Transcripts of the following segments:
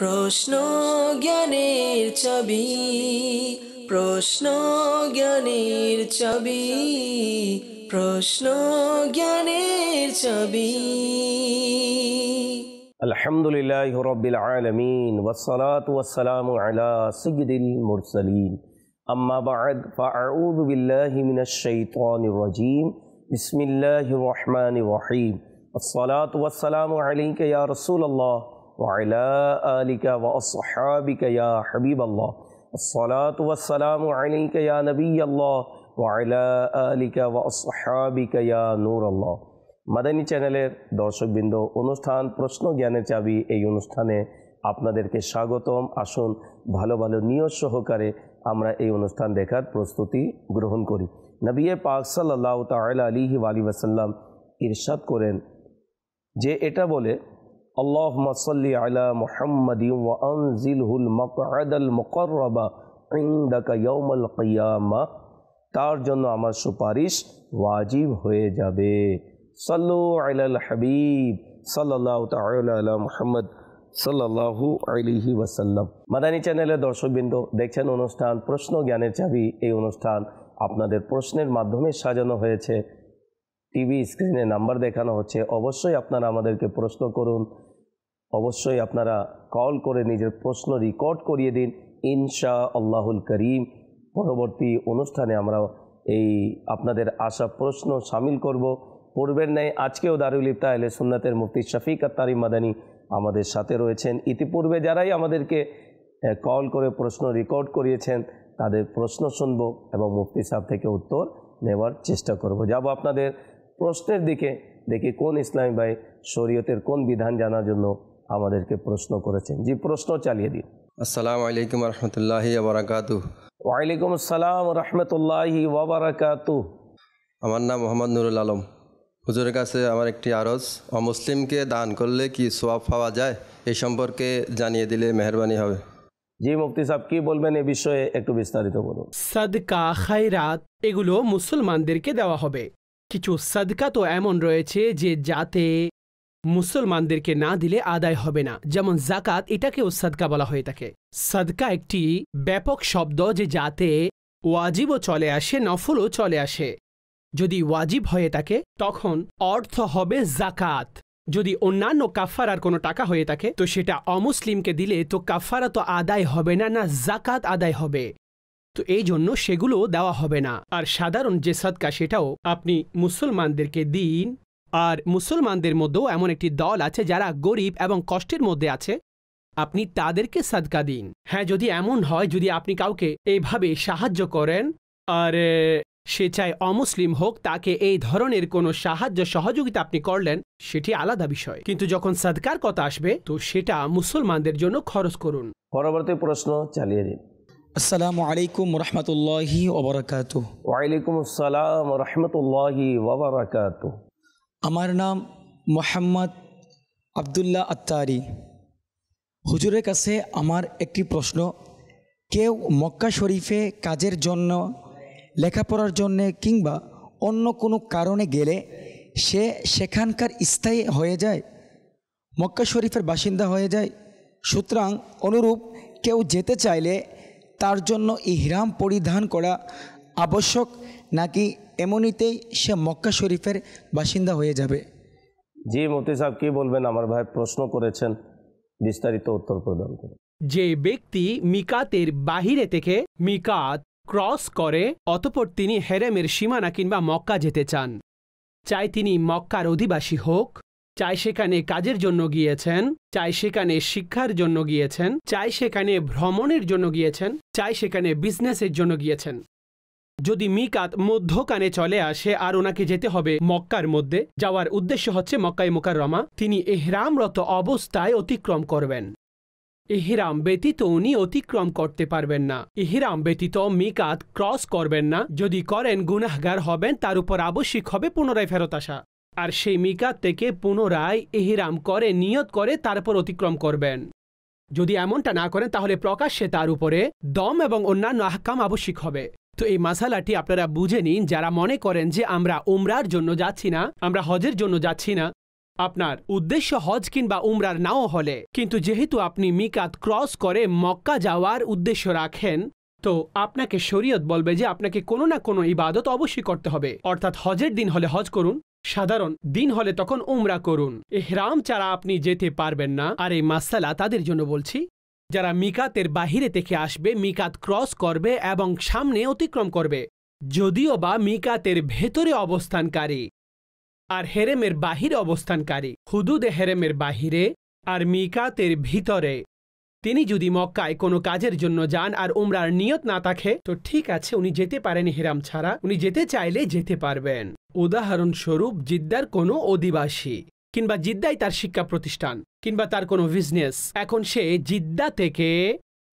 প্রশ্ন জ্ঞানের ছবি, প্রশ্ন জ্ঞানের ছবি, প্রশ্ন জ্ঞানের ছবি। আলহামদুলিল্লাহি রাব্বিল আলামিন ওয়াসসালাতু ওয়াসসালামু আলা সাইয়্যিদিল মুরসালিন আম্মা বা'দ ফাআউযু বিল্লাহি মিনাশ শাইতানির রাজীম বিসমিল্লাহির রহমানির রহিম আসসালাতু ওয়াসসালামু আলাইকা ইয়া রাসূলুল্লাহ ওয়া আলা আলিকা ওয়া আসহাবিকা ইয়া হাবিবাল্লাহ আসসালাতু ওয়াসসালামু আলাইকা ইয়া নবিয়াল্লাহ ওয়া আলা আলিকা ওয়া আসহাবিকা ইয়া নূরাল্লাহ। মাদানী চ্যানেলের দর্শকবৃন্দ, অনুষ্ঠান প্রশ্ন জ্ঞানের চাবি এই অনুষ্ঠানে আপনাদেরকে স্বাগতম। আসুন ভালো ভালো নিয়ত সহকারে আমরা এই অনুষ্ঠান দেখার প্রস্তুতি গ্রহণ করি। নবী পাক সাল্লাল্লাহু তাআলা আলাইহি ওয়াসাল্লাম ইরশাদ করেন যে এটা বলে, আল্লাহুম্মা সাল্লি আলা মুহাম্মাদিন ওয়া আনজিলহুল মাকআদাল মুকাররাবা ইনদাকা ইয়াউমাল কিয়ামা, তার জন্য আমার সুপারিশ ওয়াজিব হয়ে যাবে। সাল্লু আলাল হাবিব সাল্লাল্লাহু তাআলা আলা মুহাম্মদ সাল্লাল্লাহু আলাইহি ওয়াসাল্লাম। মাদানী চ্যানেলের দর্শকবৃন্দ, দেখছেন অনুষ্ঠান প্রশ্ন জ্ঞানের চাবি। এই অনুষ্ঠান আপনাদের প্রশ্নের মাধ্যমে সাজানো হয়েছে। টিভি স্ক্রিনে নাম্বার দেখানো হচ্ছে, অবশ্যই আপনারা আমাদেরকে প্রশ্ন করুন। অবশ্যই আপনারা কল করে নিজের প্রশ্ন রেকর্ড করিয়ে দিন। ইনশাআল্লাহুল করিম পরবর্তী অনুষ্ঠানে আমরা এই আপনাদের আসা প্রশ্ন শামিল করব। পূর্বের ন্যায় আজকেও দারুল ইফতা আহলে সুন্নাতের মুফতি শফিক আত-তারিম মাদানী আমাদের সাথে রয়েছেন। ইতিপূর্বে যারাই আমাদেরকে কল করে প্রশ্ন রেকর্ড করিয়েছেন তাদের প্রশ্ন শুনব এবং মুফতি সাহেব থেকে উত্তর নেওয়ার চেষ্টা করব। যাব আপনাদের প্রশ্নের দিকে, দেখি কোন ইসলামী ভাই শরীয়তের কোন বিধান জানার জন্য আমাদেরকে প্রশ্ন করেছেন। জি, প্রশ্ন চালিয়ে দিন। আসসালামু আলাইকুম রহমতুল্লাহি ওয়া বারাকাতুহু। ওয়ালাইকুম আসসালাম রহমতুল্লাহি ওয়া বারাকাতুহু। আমার নাম মোহাম্মদ নুরুল আলম। হুজুরের কাছে আমার একটি আরজ, অমুসলিমকে দান করলে কি সওয়াব পাওয়া যায়, এই সম্পর্কে জানিয়ে দিলে মেহেরবানি হবে। জি মুফতি সাহেব, কি বলবেন এ বিষয়ে একটু বিস্তারিত বলুন। সাদকা, খায়রাত এগুলো মুসলমানদেরকে দেওয়া হবে। কিছু সাদকা তো এমন রয়েছে যে যাতে মুসলমানদেরকে না দিলে আদায় হবে না, যেমন জাকাত, এটাকেও সাদকা বলা হয়ে থাকে। সাদকা একটি ব্যাপক শব্দ যে যাতে ওয়াজিবও চলে আসে, নফলও চলে আসে। যদি ওয়াজিব হয়ে থাকে তখন অর্থ হবে জাকাত। যদি অন্যান্য কাফারার কোনো টাকা হয়ে থাকে তো সেটা অমুসলিমকে দিলে তো কাফারা তো আদায় হবে না, না জাকাত আদায় হবে। তো এই জন্য সেগুলো দেওয়া হবে না। আর সাধারণ যে সাদকা সেটাও আপনি মুসলমানদেরকে দিন। আর মুসলমানদের মধ্যেও এমন একটি দল আছে যারা গরিব এবং কষ্টের মধ্যে আছে, আপনি তাদেরকে সাদকা দিন। হ্যাঁ, যদি এমন হয় যদি আপনি কাউকে এইভাবে সাহায্য করেন আর সে চায় অমুসলিম হোক, তাকে এই ধরনের কোনো সাহায্য সহযোগিতা আপনি করলেন, সেটি আলাদা বিষয়। কিন্তু যখন সাদকার কথা আসবে তো সেটা মুসলমানদের জন্য খরচ করুন। পরবর্তী প্রশ্ন চালিয়ে দিন। আসসালামু আলাইকুম রহমতুল্লাহি ওয়া বারাকাতুহু। ওয়ালাইকুম আসসালাম রহমতুল্লাহি ওয়া বারাকাতুহু। আমার নাম মোহাম্মদ আবদুল্লাহ আত্তারি। হুজুরের কাছে আমার একটি প্রশ্ন, কেউ মক্কা শরীফে কাজের জন্য, লেখাপড়ার জন্যে কিংবা অন্য কোনো কারণে গেলে সে সেখানকার স্থায়ী হয়ে যায়, মক্কা শরীফের বাসিন্দা হয়ে যায়। সুতরাং অনুরূপ কেউ যেতে চাইলে তার জন্য ইহরাম পরিধান করা আবশ্যক, নাকি এমনিতেই সে মক্কা শরীফের বাসিন্দা হয়ে যাবে? জি মুফতি সাহেব, কি বলবেন? আমার ভাই প্রশ্ন করেছেন, বিস্তারিত উত্তর প্রদান করুন। যে ব্যক্তি মিকাতের বাহিরে থেকে মিকাত ক্রস করে অতঃপর তিনি হেরেমের সীমানা কিংবা মক্কা যেতে চান, চাই তিনি মক্কার অধিবাসী হোক, চাই সেখানে কাজের জন্য গিয়েছেন, চাই সেখানে শিক্ষার জন্য গিয়েছেন, চাই সেখানে ভ্রমণের জন্য গিয়েছেন, চাই সেখানে বিজনেসের জন্য গিয়েছেন, যদি মিকাত মধ্যখানে চলে আসে আর ওনাকে যেতে হবে মক্কার মধ্যে, যাওয়ার উদ্দেশ্য হচ্ছে মক্কায়ে মুকাররমা, তিনি ইহরামরত অবস্থায় অতিক্রম করবেন। ইহরাম ব্যতীত উনি অতিক্রম করতে পারবেন না। ইহরাম ব্যতীত মিকাত ক্রস করবেন না। যদি করেন গুনাহগার হবেন, তার উপর আবশ্যিক হবে পুনরায় ফেরত আসা। আর সেই মিকাত থেকে পুনরায় ইহরাম করে নিয়ত করে তারপর অতিক্রম করবেন। যদি এমনটা না করেন তাহলে প্রকাশ্যে তার উপরে দম এবং অন্যান্য আহকাম আবশ্যিক হবে। তো এই মাসালাটি আপনারা বুঝে নিন। যারা মনে করেন যে আমরা উমরার জন্য যাচ্ছি না, আমরা হজের জন্য যাচ্ছি না, আপনার উদ্দেশ্য হজ কিংবা উমরার নাও হলে, কিন্তু যেহেতু আপনি মিকাত ক্রস করে মক্কা যাওয়ার উদ্দেশ্য রাখেন, তো আপনাকে শরীয়ত বলবে যে আপনাকে কোনো না কোনো ইবাদত অবশ্যই করতে হবে। অর্থাৎ হজের দিন হলে হজ করুন, সাধারণ দিন হলে তখন উমরা করুন। ইহরাম ছাড়া আপনি যেতে পারবেন না। আর এই মাসালা তাদের জন্য বলছি যারা মিকাতের বাহিরে থেকে আসবে, মিকাত ক্রস করবে এবং সামনে অতিক্রম করবে, যদিও বা মিকাতের ভেতরে অবস্থানকারী আর হেরেমের বাহিরে অবস্থানকারী, হুদুদে হেরেমের বাহিরে আর মিকাতের ভিতরে, তিনি যদি মক্কায় কোনো কাজের জন্য যান আর উমরার নিয়ত না থাকে, তো ঠিক আছে, উনি যেতে পারেন ইহরাম ছাড়া, উনি যেতে চাইলে যেতে পারবেন। উদাহরণস্বরূপ জিদ্দার কোনো অধিবাসী কিংবা জিদ্দাই তার শিক্ষা প্রতিষ্ঠান কিংবা তার কোনো বিজনেস, এখন সে জিদ্দা থেকে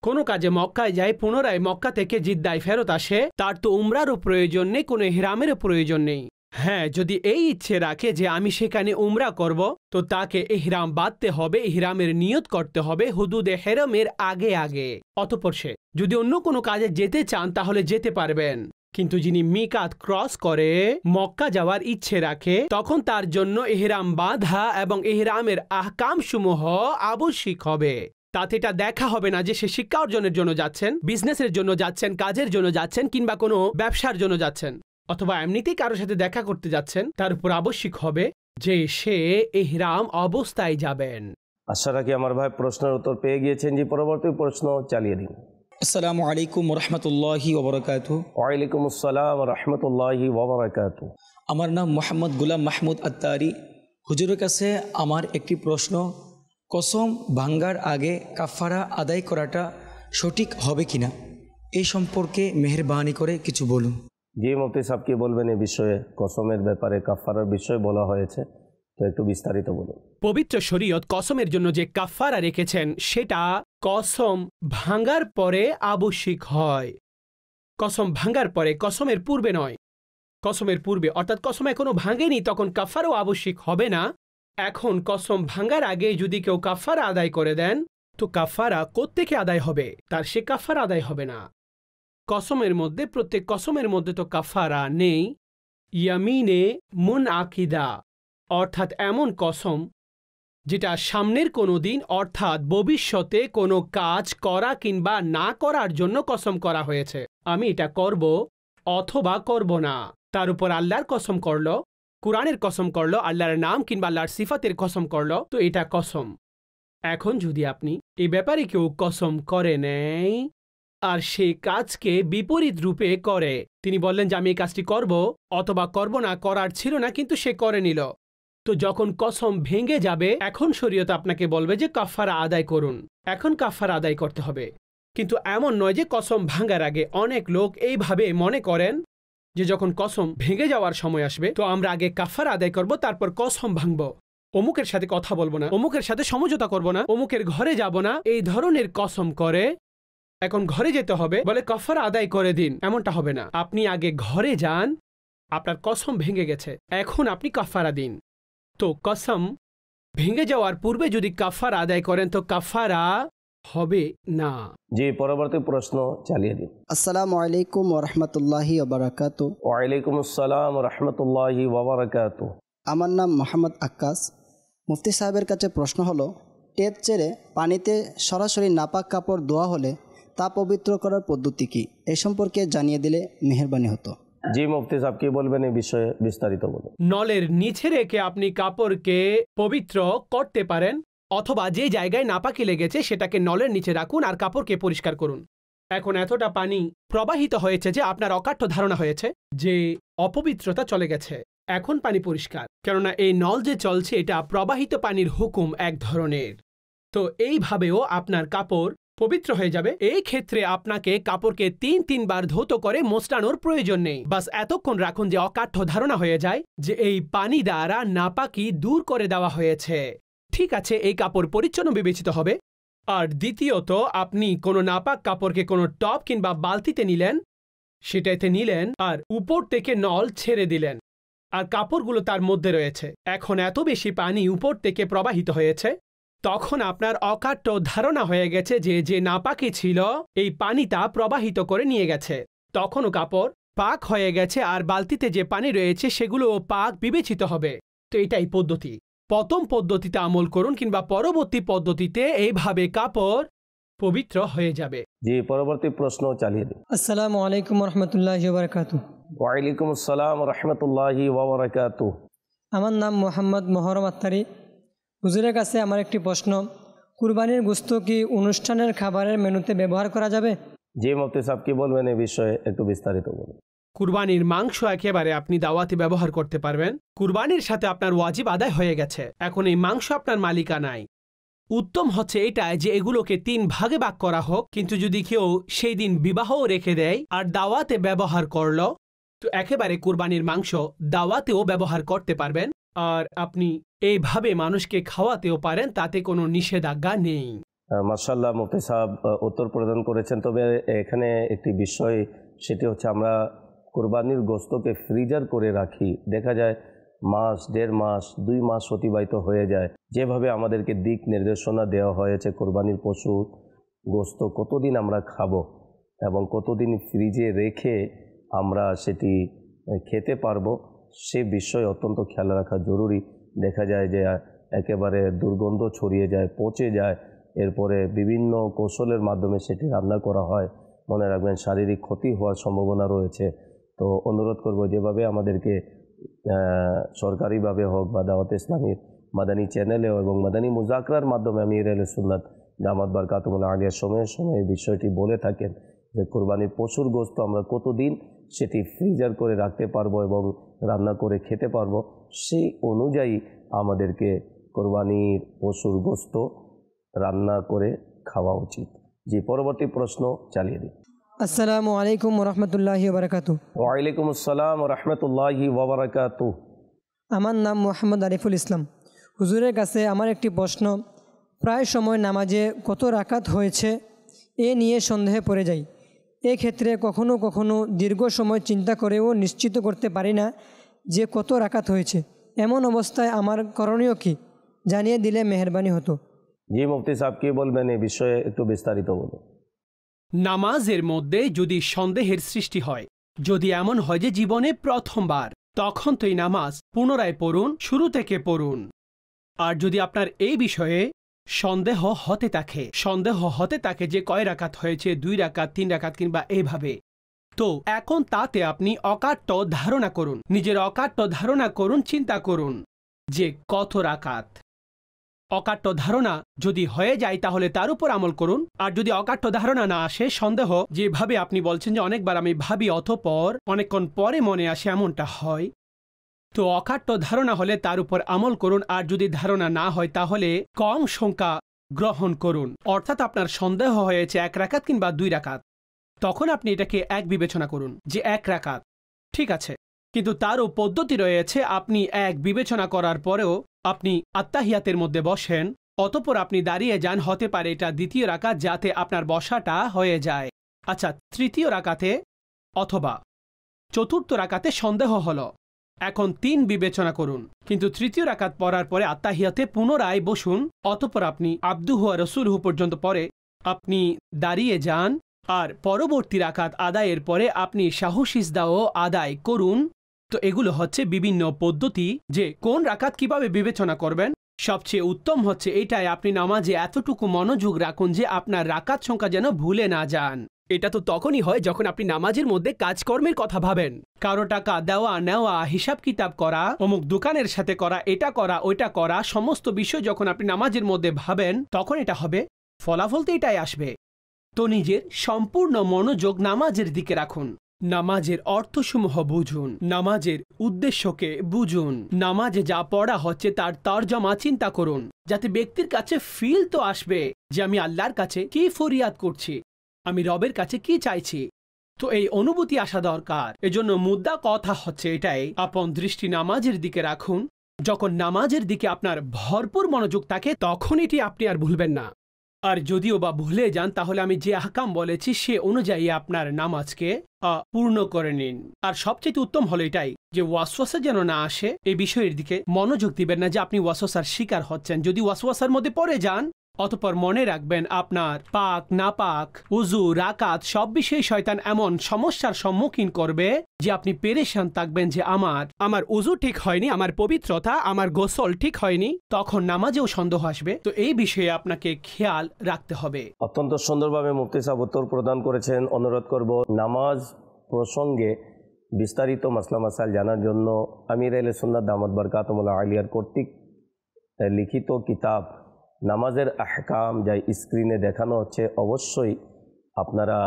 কোনো কাজে মক্কায় যায়, পুনরায় মক্কা থেকে জিদ্দায় ফেরত আসে, তার তো উমরারও প্রয়োজন নেই, কোনো ইহরামেরও প্রয়োজন নেই। হ্যাঁ, যদি এই ইচ্ছে রাখে যে আমি সেখানে উমরা করব, তো তাকে ইহরাম বাঁধতে হবে, ইহরামের নিয়ত করতে হবে হুদুদে হেরমের আগে আগে। অতঃপর সে যদি অন্য কোনো কাজে যেতে চান তাহলে যেতে পারবেন। কিন্তু যিনি মিকাত ক্রস করে মক্কা যাওয়ার ইচ্ছে রাখে, তখন তার জন্য ইহরাম বাঁধা এবং ইহরামের আহকাম সমূহ আবশ্যিক হবে। তাতে এটা দেখা হবে না যে সে শিক্ষা অর্জনের জন্য যাচ্ছেন, বিজনেসের জন্য যাচ্ছেন, কাজের জন্য যাচ্ছেন কিংবা কোনো ব্যবসার জন্য যাচ্ছেন, অথবা এমনিতেই কারোর সাথে দেখা করতে যাচ্ছেন। তার উপর আবশ্যিক হবে যে সে ইহরাম অবস্থায় যাবেন। আশা রাখি আমার ভাই প্রশ্নের উত্তর পেয়ে গিয়েছেন। যে পরবর্তী প্রশ্ন চালিয়ে দিন। আসসালামু আলাইকুম রহমতুল্লাহি ওবরাকাতুহু। ওয়ালাইকুম আসসালাম রহমতুল্লাহি ওবরাকাতুহু। আমার নাম মোহাম্মদ গুলাম মাহমুদ আত্তারি। হুজুরের কাছে আমার একটি প্রশ্ন, কসম ভাঙ্গার আগে কাফারা আদায় করাটা সঠিক হবে কিনা, এই সম্পর্কে মেহেরবানি করে কিছু বলুন। জি মুফতি সাহেব কি বলবেন এই বিষয়ে? কসমের ব্যাপারে কাফারার বিষয় বলা হয়েছে, তো একটু বিস্তারিত বলুন। পবিত্র শরীয়ত কসমের জন্য যে কাফারা রেখেছেন সেটা কসম ভাঙ্গার পরে আবশ্যিক হয়। কসম ভাঙ্গার পরে, কসমের পূর্বে নয়। কসমের পূর্বে অর্থাৎ কসম এখনো ভাঙেনি, তখন কাফারও আবশ্যিক হবে না। এখন কসম ভাঙ্গার আগে যদি কেউ কাফারা আদায় করে দেন, তো কাফারা কোত্থেকে আদায় হবে? তার সে কাফারা আদায় হবে না। কসমের মধ্যে, প্রত্যেক কসমের মধ্যে তো কাফারা নেই। ইয়ামিনে মুন আকিদা অর্থাৎ এমন কসম যেটা সামনের কোনো দিন অর্থাৎ ভবিষ্যতে কোনো কাজ করা কিংবা না করার জন্য কসম করা হয়েছে। আমি এটা করব অথবা করব না। তার উপর আল্লাহর কসম করল, কুরআনের কসম করল, আল্লাহর নাম কিংবা আল্লাহর সিফাতের কসম করল, তো এটা কসম। এখন যদি আপনি এই ব্যাপারে কেউ কসম করে নেয় আর সেই কাজকে বিপরীত রূপে করে, তিনি বললেন যে আমি এই কাজটি করব অথবা করব না, করার ছিল না কিন্তু সে করে নিল, তো যখন কসম ভেঙে যাবে, এখন শরীয়ত আপনাকে বলবে যে কাফারা আদায় করুন। এখন কাফারা আদায় করতে হবে। কিন্তু এমন নয় যে কসম ভাঙার আগে। অনেক লোক এইভাবে মনে করেন যে যখন কসম ভেঙে যাওয়ার সময় আসবে, তো আমরা আগে কাফারা আদায় করব, তারপর কসম ভাঙব, অমুকের সাথে কথা বলবো না, অমুকের সাথে সমঝোতা করব না, অমুকের ঘরে যাব না, এই ধরনের কসম করে এখন ঘরে যেতে হবে, বলে কাফারা আদায় করে দিন। এমনটা হবে না। আপনি আগে ঘরে যান, আপনার কসম ভেঙে গেছে, এখন আপনি কাফারা দিন। তো কসম ভেঙে যাওয়ার পূর্বে যদি কাফারা আদায় করেন তো কাফারা হবে না। জি পরবর্তী প্রশ্ন চালিয়ে দিন। আসসালামু আলাইকুম ওরহমতুল্লাহি ওবরাকাতু। ওয়ালাইকুম আসসালাম রহমতুল্লাহি ওবরাকাতুহু। আমার নাম মোহাম্মদ আক্কাস। মুফতি সাহেবের কাছে প্রশ্ন হলো, টেপ ছেড়ে পানিতে সরাসরি নাপাক কাপড় ধোয়া হলে তা পবিত্র করার পদ্ধতি কি, এই সম্পর্কে জানিয়ে দিলে মেহেরবানি হতো। জি মুফতি সাহেব কি বলবেন এই বিষয়ে? বিস্তারিত বলুন। নলের নিচে রেখে আপনি কাপড়কে পবিত্র করতে পারেন, অথবা যে জায়গায় নাপাকি লেগেছে সেটাকে নলের নিচে রাখুন আর কাপড়কে পরিষ্কার করুন। এখন এতটা পানি প্রবাহিত হয়েছে যে আপনার অকাট্য ধারণা হয়েছে যে অপবিত্রতা চলে গেছে, এখন পানি পরিষ্কার, কেননা এই নল যে চলছে এটা প্রবাহিত পানির হুকুম এক ধরনের। তো এইভাবেও আপনার কাপড় পবিত্র হয়ে যাবে। এই ক্ষেত্রে আপনাকে কাপড়কে ৩ বার ধৌত করে মোছানোর প্রয়োজন নেই। বাস এতক্ষণ রাখুন যে অকাঠ্য ধারণা হয়ে যায় যে এই পানি দ্বারা নাপাকি দূর করে দেওয়া হয়েছে। ঠিক আছে, এই কাপড় পরিচ্ছন্ন বিবেচিত হবে। আর দ্বিতীয়ত, আপনি কোনো নাপাক কাপড়কে কোনো টব কিংবা বালতিতে নিলেন, সেটাতে নিলেন আর উপর থেকে নল ছেড়ে দিলেন, আর কাপড়গুলো তার মধ্যে রয়েছে। এখন এত বেশি পানি উপর থেকে প্রবাহিত হয়েছে, তখন আপনার অকাট্য ধারণা হয়ে গেছে যে যে নাপাকি ছিল এই পানিটা প্রবাহিত করে নিয়ে গেছে। তখনও কাপড় পাক হয়ে গেছে আর বালতিতে যে পানি রয়েছে সেগুলো পাক বিবেচিত হবে। তো এটাই পদ্ধতি। প্রথম পদ্ধতিতে আমল করুন কিংবা পরবর্তী পদ্ধতিতে এইভাবে কাপড় পবিত্র হয়ে যাবে। জি, পরবর্তী প্রশ্ন চালিয়ে দিন। আসসালামু আলাইকুম রহমতুল্লাহি ওয়া বারাকাতুহু। ওয়ালাইকুম আসসালাম রহমতুল্লাহি ওয়া বারাকাতুহু। আমার নাম মোহাম্মদ মোহরম আত্তারি। হুজুরের কাছে আমার একটি প্রশ্ন, কুরবানির গোশত কি অনুষ্ঠানের খাবারের মেনুতে ব্যবহার করা যাবে? জি মুফতি সাহেব, কি বলবেন এই বিষয়ে একটু বিস্তারিত বলুন। কুরবানির মাংস একেবারে আপনি দাওয়াতে ব্যবহার করতে পারবেন। কুরবানির সাথে আপনার ওয়াজিব আদায় হয়ে গেছে, এখন এই মাংস আপনার মালিকানায়। উত্তম হচ্ছে এটাই যে এগুলোকে 3 ভাগে ভাগ করা হোক, কিন্তু যদি কেউ সেই দিন বিবাহও রেখে দেয় আর দাওয়াতে ব্যবহার করলো, তো একেবারে কুরবানির মাংস দাওয়াতেও ব্যবহার করতে পারবেন, আর আপনি এইভাবে মানুষকে খাওয়াতেও পারেন, তাতে কোনো নিষেধাজ্ঞা নেই। মাশাআল্লাহ, মুফতি সাহেব উত্তর প্রদান করেছেন। তবে এখানে একটি বিষয়, সেটি হচ্ছে আমরা কুরবানির গোশতকে ফ্রিজার করে রাখি, দেখা যায় মাস, 1.5 মাস, 2 মাস অতিবাহিত হয়ে যায়। যেভাবে আমাদেরকে দিক নির্দেশনা দেওয়া হয়েছে কোরবানির পশু গোশত কতদিন আমরা খাবো এবং কতদিন ফ্রিজে রেখে আমরা সেটি খেতে পারবো, সে বিষয়ে অত্যন্ত খেয়াল রাখা জরুরি। দেখা যায় যে একেবারে দুর্গন্ধ ছড়িয়ে যায়, পচে যায়, এরপরে বিভিন্ন কৌশলের মাধ্যমে সেটি রান্না করা হয়। মনে রাখবেন শারীরিক ক্ষতি হওয়ার সম্ভাবনা রয়েছে। তো অনুরোধ করব, যেভাবে আমাদেরকে সরকারিভাবে হোক বা দাওয়াত ইসলামীর মাদানী চ্যানেলেও এবং মাদানী মুজাকরার মাধ্যমে আমির আহলে সুন্নাত দামাত বারকাতুহুল আলিয়া সময়ে সময়ে এই বিষয়টি বলে থাকেন যে কুরবানির পশুর গোশত আমরা কতদিন সেটি ফ্রিজার করে রাখতে পারবো এবং রান্না করে খেতে পারবো, সেই অনুযায়ী আমাদেরকে কুরবানির পশুর গোশত রান্না করে খাওয়া উচিত। জি, পরবর্তী প্রশ্ন চালিয়ে দিই। আসসালামু আলাইকুম রহমতুল্লাহি ওয়া বারাকাতুহু। ওয়ালাইকুম আসসালাম রহমতুল্লাহি ওয়া বারাকাতুহু। আমার নাম মোহাম্মদ আরিফুল ইসলাম। হুজুরের কাছে আমার একটি প্রশ্ন, প্রায় সময় নামাজে কত রাকাত হয়েছে এ নিয়ে সন্দেহে পড়ে যাই। এক্ষেত্রে কখনো কখনো দীর্ঘ সময় চিন্তা করেও নিশ্চিত করতে পারি না যে কত রাকাত হয়েছে। এমন অবস্থায় আমার করণীয় কি, জানিয়ে দিলে মেহেরবানি হতো। জি মুফতি সাহেব, কি বলবেন এই বিষয়ে একটু বিস্তারিত বলুন। নামাজের মধ্যে যদি সন্দেহের সৃষ্টি হয়, যদি এমন হয় যে জীবনে প্রথমবার, তখন তো এই নামাজ পুনরায় পড়ুন, শুরু থেকে পড়ুন। আর যদি আপনার এই বিষয়ে সন্দেহ হতে থাকে যে কয় রাকাত হয়েছে, 2 রাকাত, 3 রাকাত কিংবা এইভাবে, তো এখন তাতে আপনি অকাট্য ধারণা করুন, নিজের অকাট্য ধারণা করুন, চিন্তা করুন যে কত রাকাত। অকাট্য ধারণা যদি হয়ে যায় তাহলে তার উপর আমল করুন। আর যদি অকাট্য ধারণা না আসে, সন্দেহ, যেভাবে আপনি বলছেন যে অনেকবার আমি ভাবি অতঃপর অনেকক্ষণ পরে মনে আসে, এমনটা হয়, তো অকাট্য ধারণা হলে তার উপর আমল করুন। আর যদি ধারণা না হয় তাহলে কম সংখ্যা গ্রহণ করুন। অর্থাৎ আপনার সন্দেহ হয়েছে 1 রাকাত কিংবা 2 রাকাত, তখন আপনি এটাকে 1 বিবেচনা করুন যে 1 রাকাত ঠিক আছে, কিন্তু তারও পদ্ধতি রয়েছে। আপনি 1 বিবেচনা করার পরেও আপনি আত্তাহিয়াতের মধ্যে বসেন, অতঃপর আপনি দাঁড়িয়ে যান, হতে পারে এটা 2য় রাকাত, যাতে আপনার বসাটা হয়ে যায়। আচ্ছা, 3য় রাকাতে অথবা 4র্থ রাকাতে সন্দেহ হলো, এখন 3 বিবেচনা করুন, কিন্তু 3য় রাকাত পড়ার পরে আত্তাহিয়াতে পুনরায় বসুন, অতঃপর আপনি আবদুহু ওয়া রাসূলুহু পর্যন্ত পরে আপনি দাঁড়িয়ে যান, আর পরবর্তী রাকাত আদায়ের পরে আপনি শাহু সিজদাও আদায় করুন। তো এগুলো হচ্ছে বিভিন্ন পদ্ধতি যে কোন রাকাত কিভাবে বিবেচনা করবেন। সবচেয়ে উত্তম হচ্ছে এটাই, আপনি নামাজে এতটুকু মনোযোগ রাখুন যে আপনার রাকাত সংখ্যা যেন ভুলে না যান। এটা তো তখনই হয় যখন আপনি নামাজের মধ্যে কাজকর্মের কথা ভাবেন, কারো টাকা দেওয়া নেওয়া, হিসাব কিতাব করা, অমুক দোকানের সাথে করা, এটা করা ওইটা করা, সমস্ত বিষয় যখন আপনি নামাজের মধ্যে ভাবেন তখন এটা হবে, ফলাফল তো এটাই আসবে। তো নিজের সম্পূর্ণ মনোযোগ নামাজের দিকে রাখুন, নামাজের অর্থসমূহ বুঝুন, নামাজের উদ্দেশ্যকে বুঝুন, নামাজে যা পড়া হচ্ছে তার তরজমা চিন্তা করুন, যাতে ব্যক্তির কাছে ফিল তো আসবে যে আমি আল্লাহর কাছে কি ফরিয়াদ করছি, আমি রবের কাছে কি চাইছি। তো এই অনুভূতি আসা দরকার। এজন্য মুদ্রা কথা হচ্ছে এটাই, আপন দৃষ্টি নামাজের দিকে রাখুন। যখন নামাজের দিকে আপনার ভরপুর মনোযোগ থাকে তখন এটি আপনি আর ভুলবেন না। আর যদিও বা ভুলে যান তাহলে আমি যে আহকাম বলেছি সে অনুযায়ী আপনার নামাজকে পূর্ণ করে নিন। আর সবচেয়ে উত্তম হলো এটাই যে ওয়াসওয়াসা যেন না আসে, এই বিষয়ের দিকে মনোযোগ দিবেন না যে আপনি ওয়াসওয়াসার শিকার হচ্ছেন। যদি ওয়াসওয়াসার মধ্যে পড়ে যান অতঃপর মনে রাখবেন আপনার পাক নাপাক উজু রাকাত সব বিষয়ে শয়তান এমন সমস্যার সম্মুখীন করবে যে আপনি পেরেশান থাকবেন যে আমার উজু ঠিক হয়নি, আমার পবিত্রতা, আমার গোসল ঠিক হয়নি, তখন নামাজেও সন্দেহ আসবে। তো এই বিষয়ে আপনাকে খেয়াল রাখতে হবে। অত্যন্ত সুন্দরভাবে মুফতি সাহেব উত্তর প্রদান করেছেন। অনুরোধ করব নামাজ প্রসঙ্গে বিস্তারিত মাসলা মাসাইল জানার জন্য আমির আহলে সুন্নাত দামাত বরকাতুহুল্লাহ আলিয়ার কর্তৃক লিখিত কিতাব নামাজের আহকাম যা স্ক্রিনে দেখানো হচ্ছে, অবশ্যই আপনারা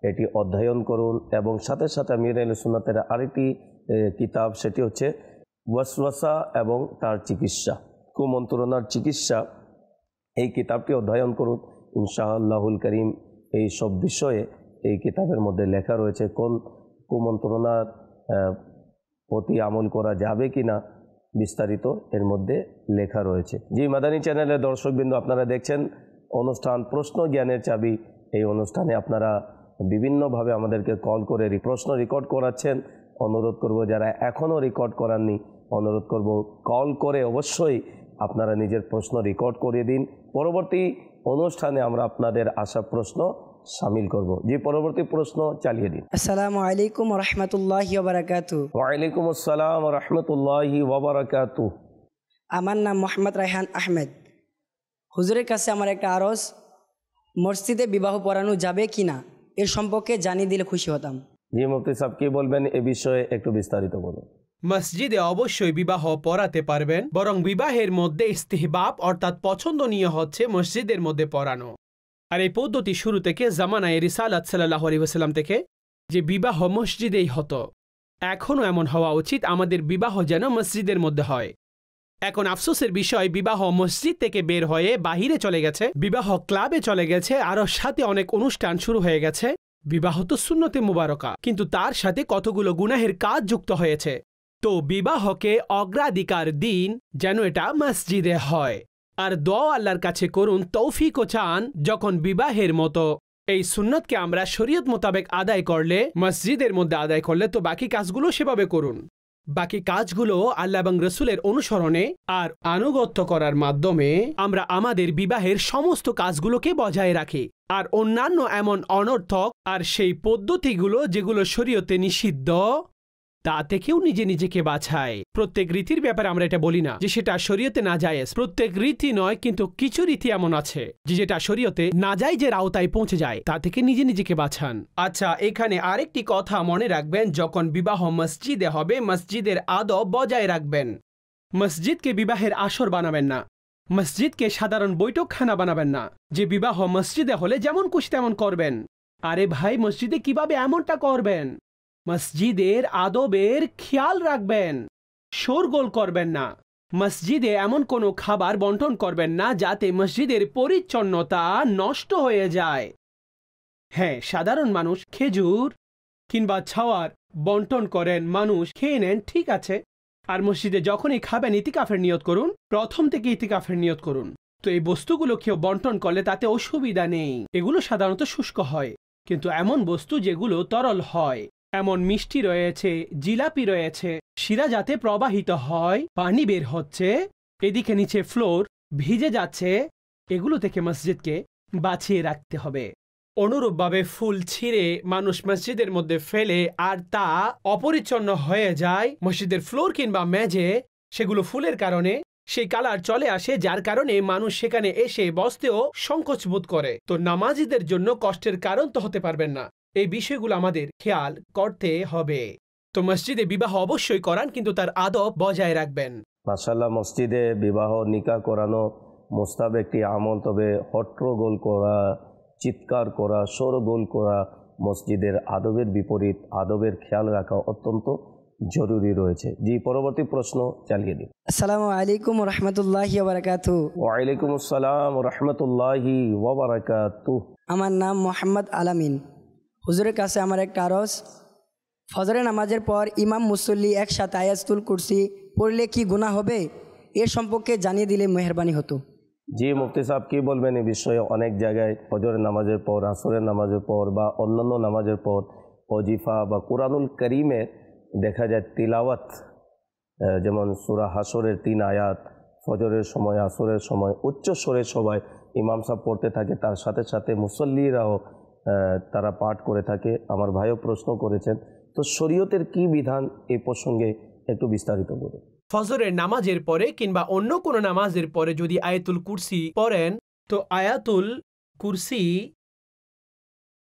এটি অধ্যয়ন করুন। এবং সাথে সাথে আমির আহলে সুন্নাতের আরেকটি কিতাব, সেটি হচ্ছে ওয়াসওয়াসা এবং তার চিকিৎসা, কুমন্ত্রণার চিকিৎসা। এই কিতাবটি অধ্যয়ন করুন ইনশাআল্লাহুল করিম। এই সব বিষয়ে এই কিতাবের মধ্যে লেখা রয়েছে, কোন কুমন্ত্রণার প্রতি আমল করা যাবে কি না বিস্তারিত এর মধ্যে লেখা রয়েছে। জি মাদানী চ্যানেলের দর্শকবৃন্দ, আপনারা দেখছেন অনুষ্ঠান প্রশ্ন জ্ঞানের চাবি। এই অনুষ্ঠানে আপনারা বিভিন্নভাবে আমাদেরকে কল করে প্রশ্ন রেকর্ড করাচ্ছেন। অনুরোধ করব যারা এখনও রেকর্ড করাননি, অনুরোধ করব কল করে অবশ্যই আপনারা নিজের প্রশ্ন রেকর্ড করিয়ে দিন। পরবর্তী অনুষ্ঠানে আমরা আপনাদের আসা প্রশ্ন শামিল করব। জি পরবর্তী প্রশ্ন চালিয়ে দিন। আসসালামু আলাইকুম ওয়া রাহমাতুল্লাহি ওয়া বারাকাতুহু। ওয়া আলাইকুম আসসালাম ওয়া রাহমাতুল্লাহি ওয়া বারাকাতুহু। আমার নাম মোহাম্মদ রায়হান আহমেদ। হুজুরের কাছে আমার একটা আরজ, মসজিদে বিবাহ পড়ানো যাবে কি না এর সম্পর্কে জানিয়ে দিলে খুশি হতাম। জি মুফতি সাহেব কি বলবেন এ বিষয়ে একটু বিস্তারিত বলুন। মসজিদে অবশ্যই বিবাহ পড়াতে পারবেন, বরং বিবাহের মধ্যে ইস্তিহবাব অর্থাৎ পছন্দনীয় হচ্ছে মসজিদের মধ্যে পড়ানো। আর এই পদ্ধতি শুরু থেকে জামানায়ে রিসালাত সাল্লাল্লাহু আলাইহি ওয়াসাল্লাম থেকে যে বিবাহ মসজিদেই হতো, এখনও এমন হওয়া উচিত। আমাদের বিবাহ যেন মসজিদের মধ্যে হয়। এখন আফসোসের বিষয়, বিবাহ মসজিদ থেকে বের হয়ে বাহিরে চলে গেছে, বিবাহ ক্লাবে চলে গেছে, আরও সাথে অনেক অনুষ্ঠান শুরু হয়ে গেছে। বিবাহ তো সুন্নতে মুবারকা, কিন্তু তার সাথে কতগুলো গুনাহের কাজ যুক্ত হয়েছে। তো বিবাহকে অগ্রাধিকার দিন যেন এটা মসজিদে হয়। আর দোয়া আল্লাহর কাছে করুন, তৌফিক ও চান যখন বিবাহের মতো এই সুন্নতকে আমরা শরীয়ত মোতাবেক আদায় করলে, মসজিদের মধ্যে আদায় করলে, তো বাকি কাজগুলো সেভাবে করুন। বাকি কাজগুলো আল্লাহ এবং রসুলের অনুসরণে আর আনুগত্য করার মাধ্যমে আমরা আমাদের বিবাহের সমস্ত কাজগুলোকে বজায় রাখি। আর অন্যান্য এমন অনর্থক আর সেই পদ্ধতিগুলো যেগুলো শরীয়তে নিষিদ্ধ, তা থেকেও নিজেকে বাছায়। প্রত্যেক রীতির ব্যাপারে আমরা এটা বলি না যে সেটা শরীয়তে নাজায়েজ, প্রত্যেক রীতি নয়, কিন্তু কিছু রীতি এমন আছে যে যেটা শরীয়তে নাজায়েজের আওতায় পৌঁছে যায়, তা থেকে নিজেকে বাছান। আচ্ছা, এখানে আরেকটি কথা মনে রাখবেন, যখন বিবাহ মসজিদে হবে মসজিদের আদব বজায় রাখবেন। মসজিদকে বিবাহের আসর বানাবেন না, মসজিদকে সাধারণ বৈঠকখানা বানাবেন না যে বিবাহ মসজিদে হলে যেমন খুশি তেমন করবেন। আরে ভাই, মসজিদে কিভাবে এমনটা করবেন? মসজিদের আদবের খেয়াল রাখবেন, শোরগোল করবেন না। মসজিদে এমন কোনো খাবার বন্টন করবেন না যাতে মসজিদের পরিচ্ছন্নতা নষ্ট হয়ে যায়। হ্যাঁ, সাধারণ মানুষ খেজুর কিংবা ছাওয়ার বন্টন করেন, মানুষ খেয়ে নেন, ঠিক আছে। আর মসজিদে যখনই খাবেন ইতিকাফের নিয়ত করুন, প্রথম থেকে ইতিকাফের নিয়ত করুন। তো এই বস্তুগুলো কেউ বন্টন করলে তাতে অসুবিধা নেই। এগুলো সাধারণত শুষ্ক হয়, কিন্তু এমন বস্তু যেগুলো তরল হয়, এমন মিষ্টি রয়েছে, জিলাপি রয়েছে, শিরা যাতে প্রবাহিত হয়, পানি বের হচ্ছে, এদিকে নিচে ফ্লোর ভিজে যাচ্ছে, এগুলো থেকে মসজিদকে বাঁচিয়ে রাখতে হবে। অনুরূপভাবে ফুল ছিঁড়ে মানুষ মসজিদের মধ্যে ফেলে আর তা অপরিচ্ছন্ন হয়ে যায়, মসজিদের ফ্লোর কিংবা মেঝে, সেগুলো ফুলের কারণে সেই কালার চলে আসে, যার কারণে মানুষ সেখানে এসে বসতেও সংকোচ বোধ করে। তো নামাজিদের জন্য কষ্টের কারণ তো হতে পারবেন না। এই বিষয়গুলো আমাদের খেয়াল করতে হবে। তো মসজিদে বিবাহ অবশ্যই করান, কিন্তু তার আদব বজায় রাখবেন। মাশাআল্লাহ, মসজিদে বিবাহ নিকাহ করানো মুস্তাহাব একটি আমল, তবে হট্টগোল করা, চিৎকার করা, শোরগোল করা মসজিদের আদবের বিপরীত। আদবের খেয়াল রাখা অত্যন্ত জরুরি রয়েছে। জি পরবর্তী প্রশ্ন চালিয়ে দিন। আসসালামু আলাইকুম ওয়া রাহমাতুল্লাহি ওয়া বারাকাতুহু। ওয়া আলাইকুম আসসালাম ওয়া রাহমাতুল্লাহি ওয়া বারাকাতুহু। আমার নাম মোহাম্মদ আলামিন। হুজুরের কাছে আমার একটা আরজ, ফজরের নামাজের পর ইমাম মুসল্লি একসাথে আয়াতুল কুরসি পড়লে কি গুনাহ হবে এ সম্পর্কে জানিয়ে দিলে মেহেরবানি হতো। জি মুফতি সাহেব কি বলবেন এই বিষয়ে? অনেক জায়গায় ফজরের নামাজের পর, আসরের নামাজের পর বা অন্যান্য নামাজের পর ওজিফা বা কুরআনুল কারীমে দেখা যায় তিলাওয়াত, যেমন সূরা হাসরের 3 আয়াত, ফজরের সময়, আসরের সময় উচ্চ স্বরে সবাই ইমাম সাহেব পড়তে থাকে, তার সাথে সাথে মুসল্লিরাও তারা পাঠ করে থাকে। আমার ভাইও প্রশ্ন করেছেন, তো শরীয়তের কি বিধান এই প্রসঙ্গে একটু বিস্তারিত বলুন। ফজরের নামাজের পরে কিংবা অন্য কোনো নামাজের পরে যদি আয়াতুল কুরসি পড়েন, তো আয়াতুল কুরসি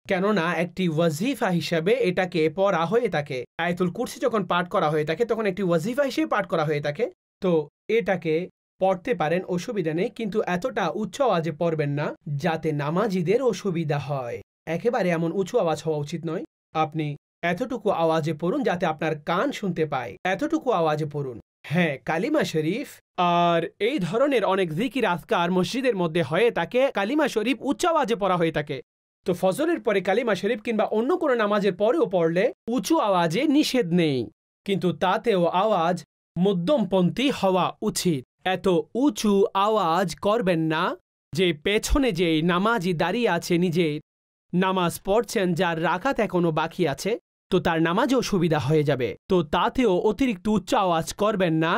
কেননা একটি ওয়াজিফা হিসাবে এটাকে পড়া হয়ে থাকে। আয়াতুল কুরসি যখন পাঠ করা হয়ে থাকে তখন একটি ওয়াজিফা হিসেবে পাঠ করা হয়ে থাকে। তো এটাকে পড়তে পারেন, অসুবিধা নেই, কিন্তু এতটা উচ্চ আওয়াজে পড়বেন না যাতে নামাজিদের অসুবিধা হয়। একেবারে এমন উঁচু আওয়াজ হওয়া উচিত নয়। আপনি এতটুকু আওয়াজে পড়ুন যাতে আপনার কান শুনতে পায়, এতটুকু আওয়াজে পড়ুন। হ্যাঁ, কালিমা শরীফ আর এই ধরনের অনেক জিকির আজকার মসজিদের মধ্যে হয়ে থাকে, কালিমা শরীফ উচ্চ আওয়াজে পড়া হয়ে থাকে। তো ফজরের পরে কালিমা শরীফ কিংবা অন্য কোনো নামাজের পরেও পড়লে উঁচু আওয়াজে নিষেধ নেই, কিন্তু তাতেও আওয়াজ মধ্যমপন্থী হওয়া উচিত। এত উঁচু আওয়াজ করবেন না যে পেছনে যে নামাজি দাঁড়িয়ে আছে, নিজে নামাজ পড়ছেন, যার রাকাত এখনো বাকি আছে, তো তার নামাজেও সুবিধা হয়ে যাবে। তো তাতেও অতিরিক্ত উচ্চ আওয়াজ করবেন না,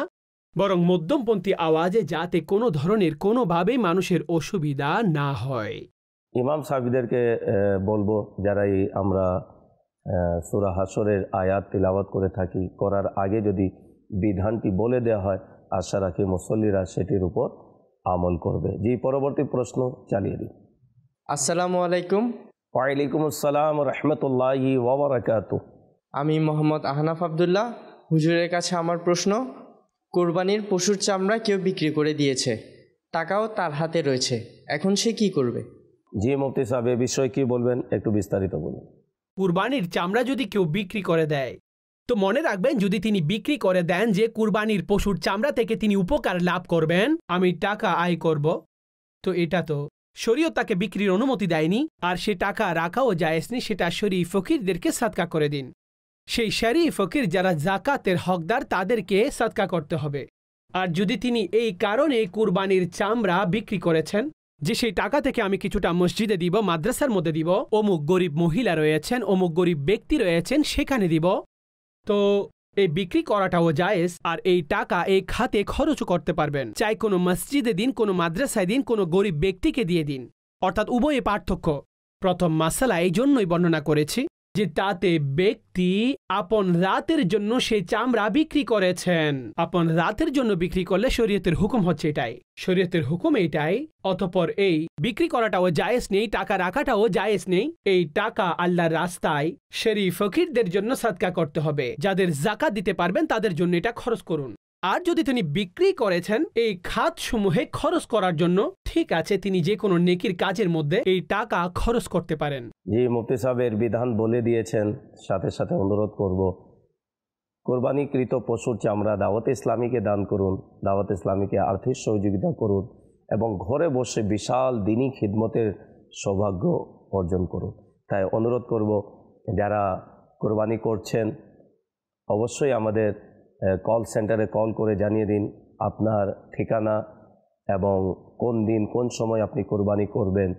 বরং মধ্যমপন্থী আওয়াজে, যাতে কোনো ধরনের কোনোভাবেই মানুষের অসুবিধা না হয়। ইমাম সাহেবদেরকে বলবো, যারাই আমরা সূরা হাশরের আয়াত তিলাওয়াত করে থাকি, করার আগে যদি বিধানটি বলে দেওয়া হয়, আশা রাখি মুসল্লিরা সেটির উপর আমল করবে। জি, পরবর্তী প্রশ্ন চালিয়ে দিই। আসসালামু আলাইকুম। ওয়ালাইকুম আসসালাম রহমতুল্লাহি ওয়া বারাকাতুহু। আমি মোহাম্মদ আহনাফ আবদুল্লাহ। হুজুরের কাছে আমার প্রশ্ন, কোরবানির পশুর চামড়া কেউ বিক্রি করে দিয়েছে, টাকাও তার হাতে রয়েছে, এখন সে কি করবে? জি মুফতি সাহেব, এ বিষয়ে কি বলবেন, একটু বিস্তারিত বলুন। কুরবানির চামড়া যদি কেউ বিক্রি করে দেয়, তো মনে রাখবেন, যদি তিনি বিক্রি করে দেন যে কুরবানির পশুর চামড়া থেকে তিনি উপকার লাভ করবেন, আমি টাকা আয় করব, তো এটা তো শরীয়ত তাকে বিক্রির অনুমতি দেয়নি। আর সে টাকা রাখাও জায়েজ নেই, সেটা শরীফ ফকিরদেরকে সাদকা করে দিন। সেই শরীফ ফকির যারা জাকাতের হকদার, তাদেরকে সাদকা করতে হবে। আর যদি তিনি এই কারণে কুরবানির চামড়া বিক্রি করেছেন যে সেই টাকা থেকে আমি কিছুটা মসজিদে দিব, মাদ্রাসার মধ্যে দিব, অমুক গরিব মহিলা রয়েছেন, অমুক গরিব ব্যক্তি রয়েছেন, সেখানে দিব, তো এই বিক্রি করাটাও জায়েজ। আর এই টাকা এই খাতে খরচও করতে পারবেন, চাই কোনো মসজিদে দিন, কোনো মাদ্রাসায় দিন, কোনো গরিব ব্যক্তিকে দিয়ে দিন। অর্থাৎ উভয়ে পার্থক্য। প্রথম মাসালা এই জন্যই বর্ণনা করেছি যে তাতে ব্যক্তি আপন রাতের জন্য সেই চামড়া বিক্রি করেছেন। আপন রাতের জন্য বিক্রি করলে শরীয়তের হুকুম হচ্ছে এটাই, শরীয়তের হুকুম এইটাই। অতঃপর এই বিক্রি করাটাও জায়েজ নেই, টাকা রাখাটাও জায়েজ নেই। এই টাকা আল্লাহর রাস্তায় শরীফ ফকিরদের জন্য সাদকা করতে হবে। যাদের যাকাত দিতে পারবেন তাদের জন্য এটা খরচ করুন। আর যদি তিনি বিক্রি করেছেন এই খাতসমূহে খরচ করার জন্য, ঠিক আছে, তিনি যে কোনো নেকির কাজের মধ্যে এই টাকা খরচ করতে পারেন। জি, মুফতি সাহেবের বিধান বলে দিয়েছেন। সাথে সাথে অনুরোধ করব, কোরবানিকৃত পশুর চামড়া দাওয়াত ইসলামীকে দান করুন, দাওয়াত ইসলামীকে আর্থিক সহযোগিতা করুন এবং ঘরে বসে বিশাল দিনী খিদমতের সৌভাগ্য অর্জন করুন। তাই অনুরোধ করব, যারা কোরবানি করছেন অবশ্যই আমাদের কল সেন্টারে কল করে জানিয়ে দিন আপনার ঠিকানা এবং কোন দিন কোন সময় আপনি কোরবানি করবেন।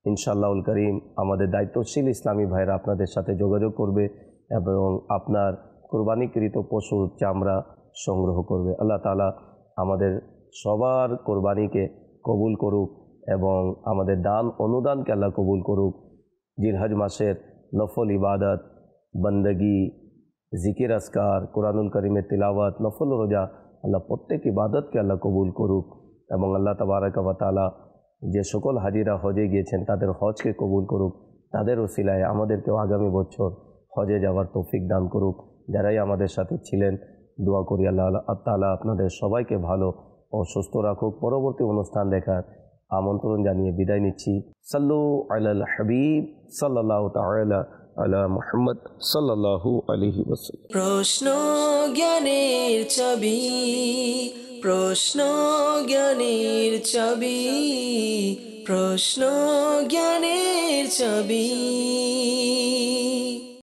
ইনশাআল্লাহুল করিম আমাদের দায়িত্বশীল ইসলামী ভাইরা আপনাদের সাথে যোগাযোগ করবে এবং আপনার কোরবানিকৃত পশুর চামড়া সংগ্রহ করবে। আল্লাহ তাআলা আমাদের সবার কোরবানিকে কবুল করুক এবং আমাদের দান অনুদানকে আল্লাহ কবুল করুক। জিলহজ মাসের নফল ইবাদত, বন্দগি, জিকির আসকার, কোরআনুল করিমের তিলাওয়াত, নফল রোজা, আল্লাহ প্রত্যেক ইবাদতকে আল্লাহ কবুল করুক এবং আল্লাহ তাবারক ওয়া তাআলা যে সকল হাজিরা হজে গিয়েছেন তাদের হজকে কবুল করুক। তাদের ওসিলায় আমাদেরকেও আগামী বছর হজে যাওয়ার তৌফিক দান করুক। যারাই আমাদের সাথে ছিলেন দোয়া করি আল্লাহ তাআলা আপনাদের সবাইকে ভালো ও সুস্থ রাখুক। পরবর্তী অনুষ্ঠান দেখার আমন্ত্রণ জানিয়ে বিদায় নিচ্ছি। সাল্লু আলাল হাবিব সাল্লাল্লাহু তাআলা আলা মুহাম্মদ সাল্লাল্লাহু আলাইহি ওয়াসাল্লাম। প্রশ্ন জ্ঞানের চাবি, প্রশ্ন জ্ঞানের চাবি, প্রশ্ন জ্ঞানের চাবি।